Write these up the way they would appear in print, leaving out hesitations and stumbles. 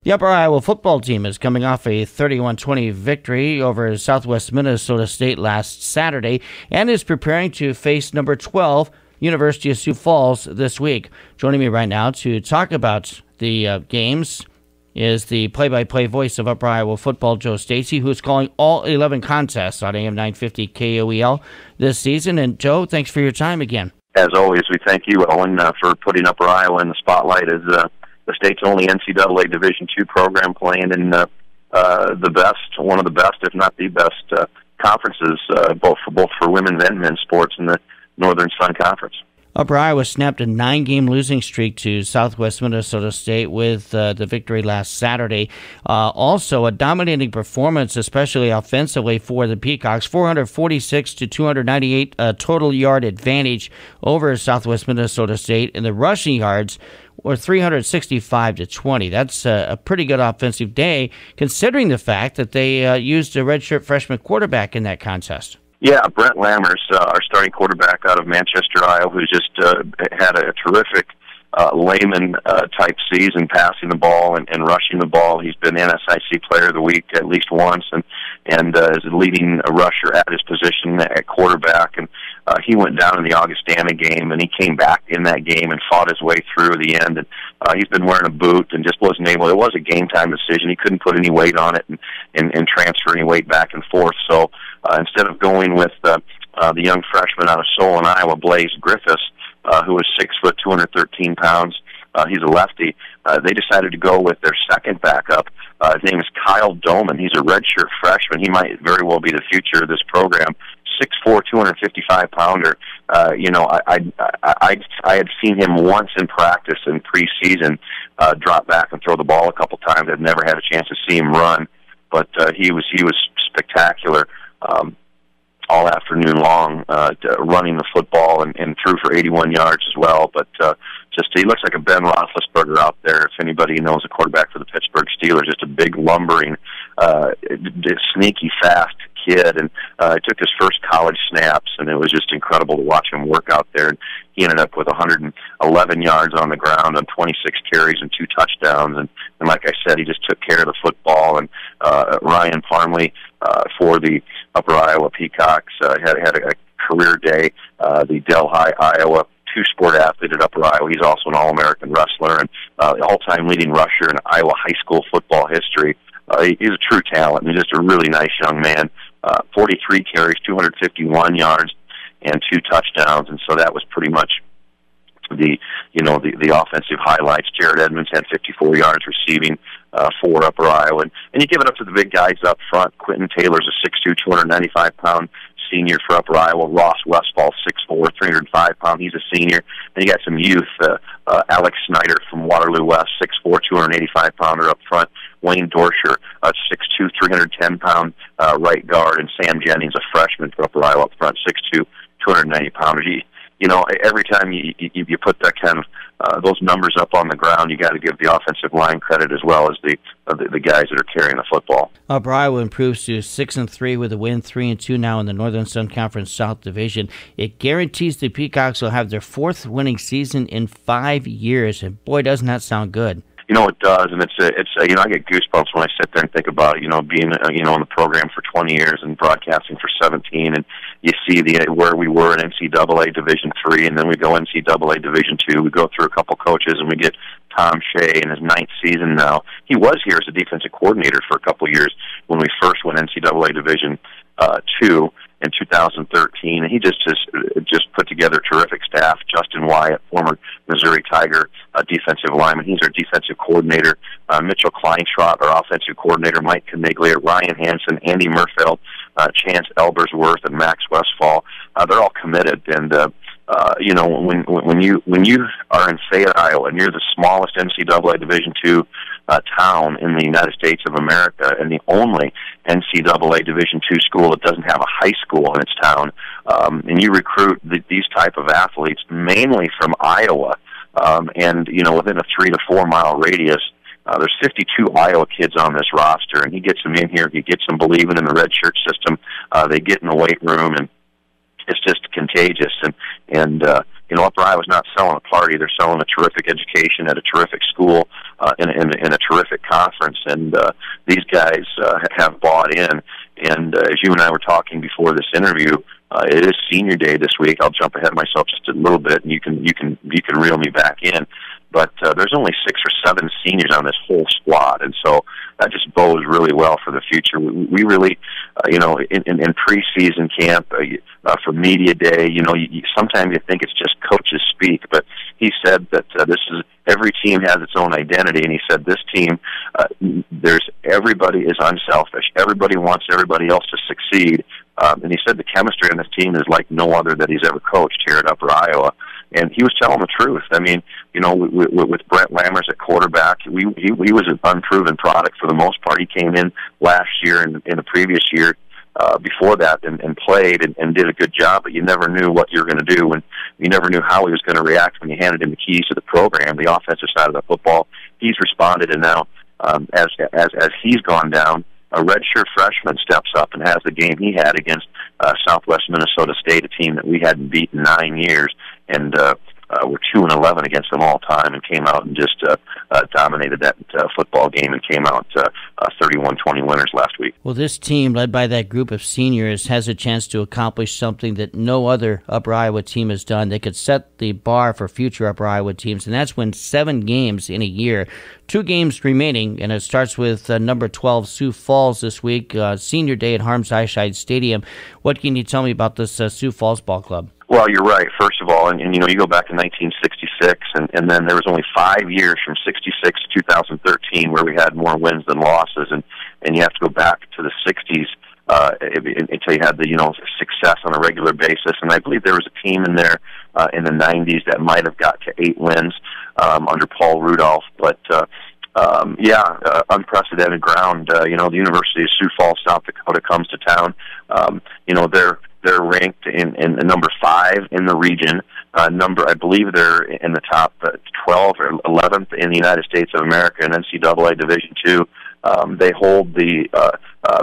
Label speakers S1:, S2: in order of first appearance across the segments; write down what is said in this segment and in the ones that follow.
S1: The Upper Iowa football team is coming off a 31-20 victory over Southwest Minnesota State last Saturday and is preparing to face number 12, University of Sioux Falls, this week. Joining me right now to talk about the games is the play-by-play voice of Upper Iowa football, Joe Stasi, who's calling all 11 contests on AM 950 KOEL this season. And Joe, thanks for your time again.
S2: As always, we thank you, Elwin, for putting Upper Iowa in the spotlight as the state's only NCAA Division II program playing in the best, one of the best, if not the best, conferences, both for women's and men's sports in the Northern Sun Conference.
S1: Upper Iowa snapped a 9-game losing streak to Southwest Minnesota State with the victory last Saturday. Also, a dominating performance, especially offensively, for the Peacocks. 446 to 298 total yard advantage over Southwest Minnesota State, and the rushing yards were 365 to 20. That's a pretty good offensive day, considering the fact that they used a redshirt freshman quarterback in that contest.
S2: Yeah, Brent Lammers, our starting quarterback out of Manchester, Iowa, who's just had a terrific layman-type season passing the ball and rushing the ball. He's been NSIC Player of the Week at least once and is a leading rusher at his position at quarterback. And he went down in the Augustana game, and he came back in that game and fought his way through the end. And he's been wearing a boot and just wasn't able. It was a game-time decision. He couldn't put any weight on it and transfer any weight back and forth. So instead of going with the young freshman out of Solon, Iowa, Blaze Griffiths, who was 6 foot, 213 pounds. He's a lefty. They decided to go with their second backup. His name is Kyle Doman. He's a redshirt freshman. He might very well be the future of this program. 6'4", 255-pounder. I had seen him once in practice in preseason drop back and throw the ball a couple times. I'd never had a chance to see him run, but he was spectacular. All afternoon long, running the football and threw for 81 yards as well. But he looks like a Ben Roethlisberger out there. If anybody knows a quarterback for the Pittsburgh Steelers, just a big, lumbering, sneaky, fast kid. And took his first college snaps, and it was just incredible to watch him work out there. And he ended up with 111 yards on the ground on 26 carries and 2 touchdowns. And like I said, he just took care of the football. And Ryan Farmley for the Upper Iowa Peacocks had a career day. The Delhi, Iowa, two-sport athlete at Upper Iowa. He's also an All-American wrestler and the all-time leading rusher in Iowa high school football history. He's a true talent and just a really nice young man. 43 carries, 251 yards, and 2 touchdowns. And so that was pretty much the offensive highlights. Jared Edmonds had 54 yards receiving for Upper Iowa. And you give it up to the big guys up front. Quentin Taylor's a 6'2", 295-pound senior for Upper Iowa. Ross Westfall, 6'4", 305-pound. He's a senior. And you got some youth. Alex Snyder from Waterloo West, 6'4", 285-pounder up front. Wayne Dorsher, 6'2", 310-pound right guard. And Sam Jennings, a freshman for Upper Iowa up front, 6'2", 290-pounder. Every time you put that kind of those numbers up on the ground, you got to give the offensive line credit as well as the guys that are carrying the football.
S1: Upper Iowa improves to 6-3 with a win, 3-2 now in the Northern Sun Conference South Division. It guarantees the Peacocks will have their 4th winning season in 5 years, and boy, doesn't that sound good.
S2: It does, and it's I get goosebumps when I sit there and think about being in the program for 20 years and broadcasting for 17, and you see where we were in NCAA Division III, and then we go NCAA Division II. We go through a couple coaches, and we get Tom Shea in his 9th season now. He was here as a defensive coordinator for a couple years when we first went NCAA Division II in 2013, and he just put together a terrific staff. Justin Wyatt, former Missouri Tiger defensive lineman, he's our defensive coordinator. Mitchell Kleinschrott, our offensive coordinator. Mike Caniglia, Ryan Hansen, Andy Murfeld, Chance Elbersworth, and Max Westfall. They're all committed, and when you are in Fayette, Iowa, and you're the smallest NCAA Division II town in the United States of America, and the only NCAA Division II school that doesn't have a high school in its town, and you recruit these type of athletes mainly from Iowa, and within a 3 to 4 mile radius. There's 52 Iowa kids on this roster, and he gets them in here. He gets them believing in the red shirt system. They get in the weight room, and it's just contagious. And Upper Iowa's not selling a party; they're selling a terrific education at a terrific school in a terrific conference, and these guys have bought in. And as you and I were talking before this interview, it is senior day this week. I'll jump ahead of myself just a little bit, and you can reel me back in. But there's only 6 or 7 seniors on this whole squad, and so that just bodes really well for the future. We really, in preseason camp, for media day, sometimes you think it's just coaches speak, but he said that every team has its own identity, and he said this team, everybody is unselfish. Everybody wants everybody else to succeed, and he said the chemistry on this team is like no other that he's ever coached here at Upper Iowa. And he was telling the truth. I mean, with Brent Lammers at quarterback, he was an unproven product for the most part. He came in last year and in the previous year before that and played and did a good job, but you never knew what you were going to do, and you never knew how he was going to react when you handed him the keys to the program, the offensive side of the football. He's responded, and now as he's gone down, a redshirt freshman steps up and has the game he had against Southwest Minnesota State, a team that we hadn't beaten in 9 years, and we're 2-11 against them all time, and came out and just dominated that football game and came out 31-20 winners last week.
S1: Well, this team, led by that group of seniors, has a chance to accomplish something that no other Upper Iowa team has done. They could set the bar for future Upper Iowa teams, and that's win 7 games in a year. 2 games remaining, and it starts with number 12 Sioux Falls this week, senior day at Harms-Eischeid Stadium. What can you tell me about this Sioux Falls ball club?
S2: Well, you're right, first of all, and you go back to 1966, and then there was only 5 years from 66 to 2013 where we had more wins than losses, and you have to go back to the 60s until you had the success on a regular basis. And I believe there was a team in there in the 90s that might have got to 8 wins under Paul Rudolph, but unprecedented ground. The University of Sioux Falls, South Dakota comes to town. They're ranked in number 5 in the region. I believe they're in the top 12 or 11th in the United States of America in NCAA Division II. They hold the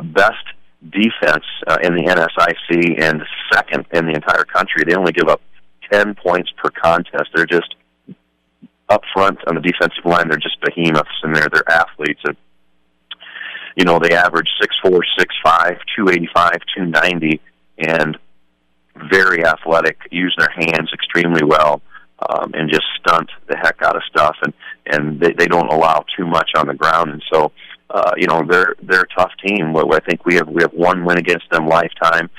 S2: best defense in the NSIC and second in the entire country. They only give up 10 points per contest. They're just up front on the defensive line. They're just behemoths, and they're athletes. And they average 6'4", 6'5", 285, 290. And very athletic, use their hands extremely well, and just stunt the heck out of stuff, and they don't allow too much on the ground, and so they're a tough team. I think we have 1 win against them lifetime.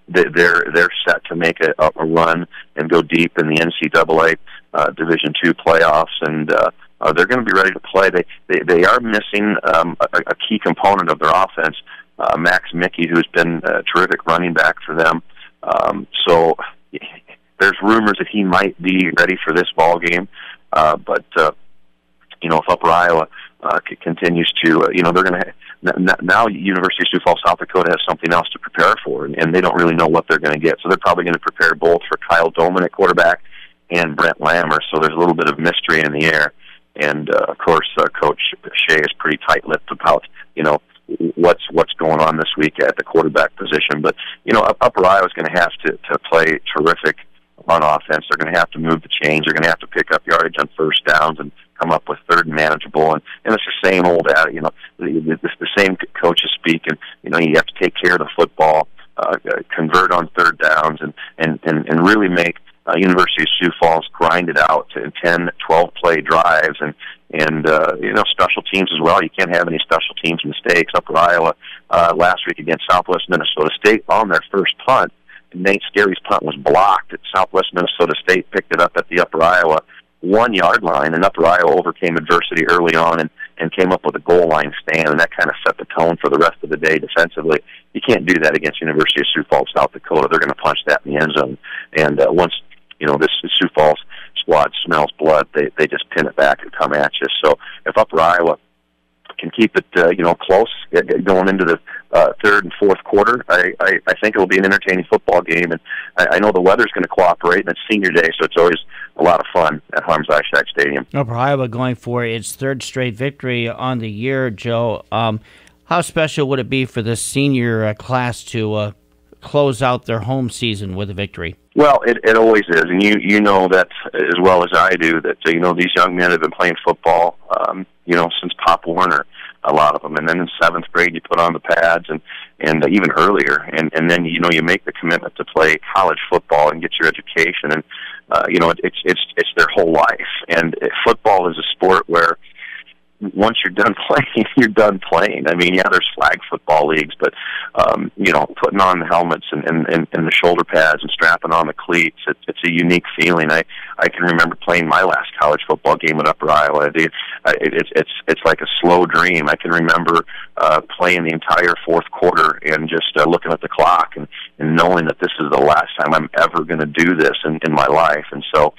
S2: They're set to make a run and go deep in the NCAA Division II playoffs, and they're going to be ready to play. They are missing a key component of their offense. Max Mickey, who's been a terrific running back for them. So there's rumors that he might be ready for this ball game. But if Upper Iowa continues to, they're going to now University of Sioux Falls, South Dakota has something else to prepare for, and they don't really know what they're going to get. So they're probably going to prepare both for Kyle Doman at quarterback and Brent Lammer. So there's a little bit of mystery in the air. And, of course, Coach Shea is pretty tight-lipped about, what's going on this week at the quarterback position. But, Upper Iowa is going to have to play terrific on offense. They're going to have to move the chains. They're going to have to pick up yardage on first downs and come up with third and manageable. And it's the same old, the same coaches speak. And, you have to take care of the football, convert on third downs, and really make University of Sioux Falls grind it out in 10, 12-play drives, and special teams as well. You can't have any special teams mistakes. Upper Iowa last week against Southwest Minnesota State on their first punt, Nate Scary's punt was blocked at Southwest Minnesota State, picked it up at the Upper Iowa 1-yard line, and Upper Iowa overcame adversity early on and came up with a goal line stand, and that kind of set the tone for the rest of the day defensively. You can't do that against University of Sioux Falls, South Dakota. They're going to punch that in the end zone. And once this Sioux Falls squad smells blood, they just pin it back and come at you. So if Upper Iowa can keep it close going into the third and fourth quarter, I think it'll be an entertaining football game. And I know the weather's going to cooperate, and it's senior day, so it's always a lot of fun at Harms-Eischeid Stadium.
S1: Upper Iowa going for its 3rd straight victory on the year, Joe. How special would it be for this senior class to close out their home season with a victory.
S2: Well, it always is, and you know that as well as I do, that these young men have been playing football since Pop Warner, a lot of them, and then in 7th grade you put on the pads and even earlier, and then you make the commitment to play college football and get your education, and it's their whole life. And football is a sport where once you're done playing, you're done playing. I mean, yeah, there's flag football leagues, but putting on the helmets and the shoulder pads and strapping on the cleats, it's a unique feeling. I can remember playing my last college football game at Upper Iowa. It's like a slow dream. I can remember playing the entire 4th quarter and just looking at the clock and knowing that this is the last time I'm ever going to do this in my life. And so,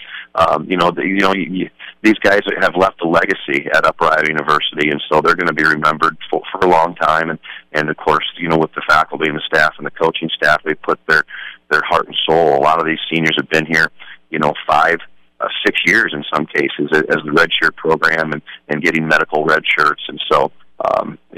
S2: these guys have left a legacy at Upper Iowa University, and so they're going to be remembered for a long time. And of course, with the faculty and the staff and the coaching staff, they put their heart and soul. A lot of these seniors have been here, 5, 6 years in some cases as the red shirt program and getting medical red shirts. And so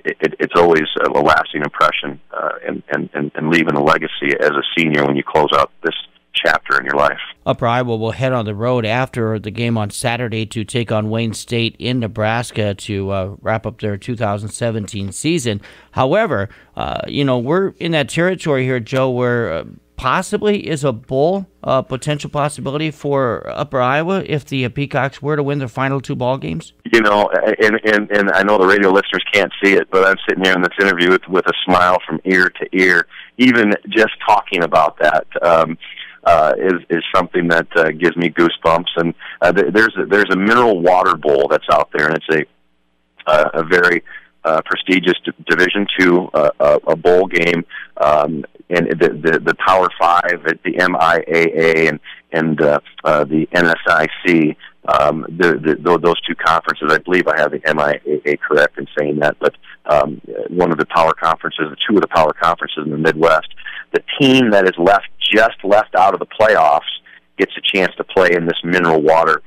S2: it's always a lasting impression and leaving a legacy as a senior when you close out this chapter in your life.
S1: Upper Iowa will head on the road after the game on Saturday to take on Wayne State in Nebraska to wrap up their 2017 season. However, we're in that territory here, Joe, where possibly is a bowl potential possibility for Upper Iowa if the Peacocks were to win their final 2 ball games? And
S2: I know the radio listeners can't see it, but I'm sitting here in this interview with a smile from ear to ear. Even just talking about that is something that gives me goosebumps. And there's a mineral water bowl that's out there, and it's a very prestigious Division II a bowl game, and the Power 5 at the MIAA and the NSIC. Those 2 conferences, I believe I have the MIAA correct in saying that, but one of the power conferences, 2 of the power conferences in the Midwest. The team that is just left out of the playoffs gets a chance to play in this mineral water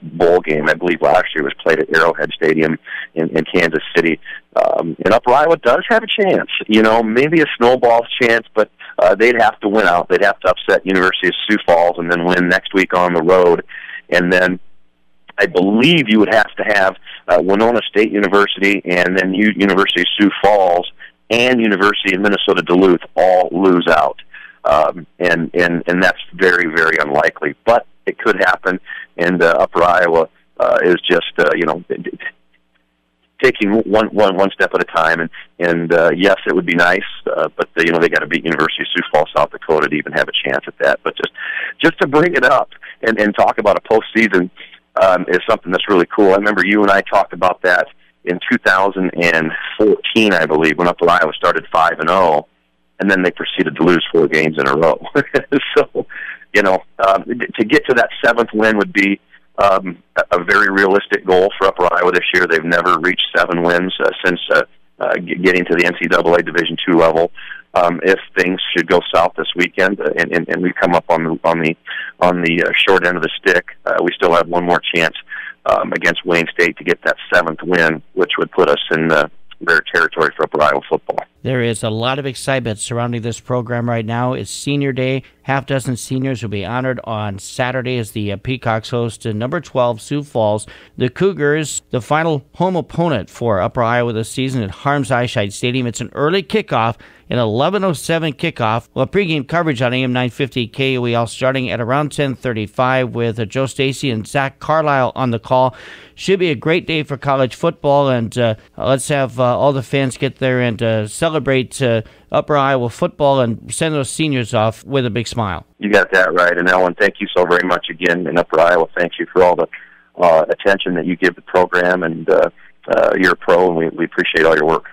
S2: bowl game. I believe last year it was played at Arrowhead Stadium in Kansas City. And Upper Iowa does have a chance, maybe a snowball's chance, but they'd have to win out. They'd have to upset University of Sioux Falls and then win next week on the road. And then I believe you would have to have Winona State University and then University of Sioux Falls and University of Minnesota Duluth all lose out. And that's very, very unlikely. But it could happen, and Upper Iowa is just, taking one step at a time. And yes, it would be nice, but they got to beat University of Sioux Falls, South Dakota to even have a chance at that. But just to bring it up and talk about a postseason is something that's really cool. I remember you and I talked about that in 2014, I believe, when Upper Iowa started 5-0, and then they proceeded to lose 4 games in a row. So, to get to that 7th win would be a very realistic goal for Upper Iowa this year. They've never reached 7 wins since getting to the NCAA Division II level. If things should go south this weekend and we come up on the short end of the stick, we still have one more chance against Wayne State to get that 7th win, which would put us in their territory for Upper Iowa football.
S1: There is a lot of excitement surrounding this program right now. It's senior day. Half dozen seniors will be honored on Saturday as the Peacocks host number 12 Sioux Falls. The Cougars, the final home opponent for Upper Iowa this season at Harms-Eischeid Stadium. It's an early kickoff, an 11:07 kickoff. Well, pregame coverage on AM 950 KOEL starting at around 10:35 with Joe Stasi and Zach Carlisle on the call. Should be a great day for college football, and let's have all the fans get there and celebrate Upper Iowa football and send those seniors off with a big smile.
S2: You got that right. And Elwin, thank you so very much again. In Upper Iowa, thank you for all the attention that you give the program, and you're a pro, and we appreciate all your work.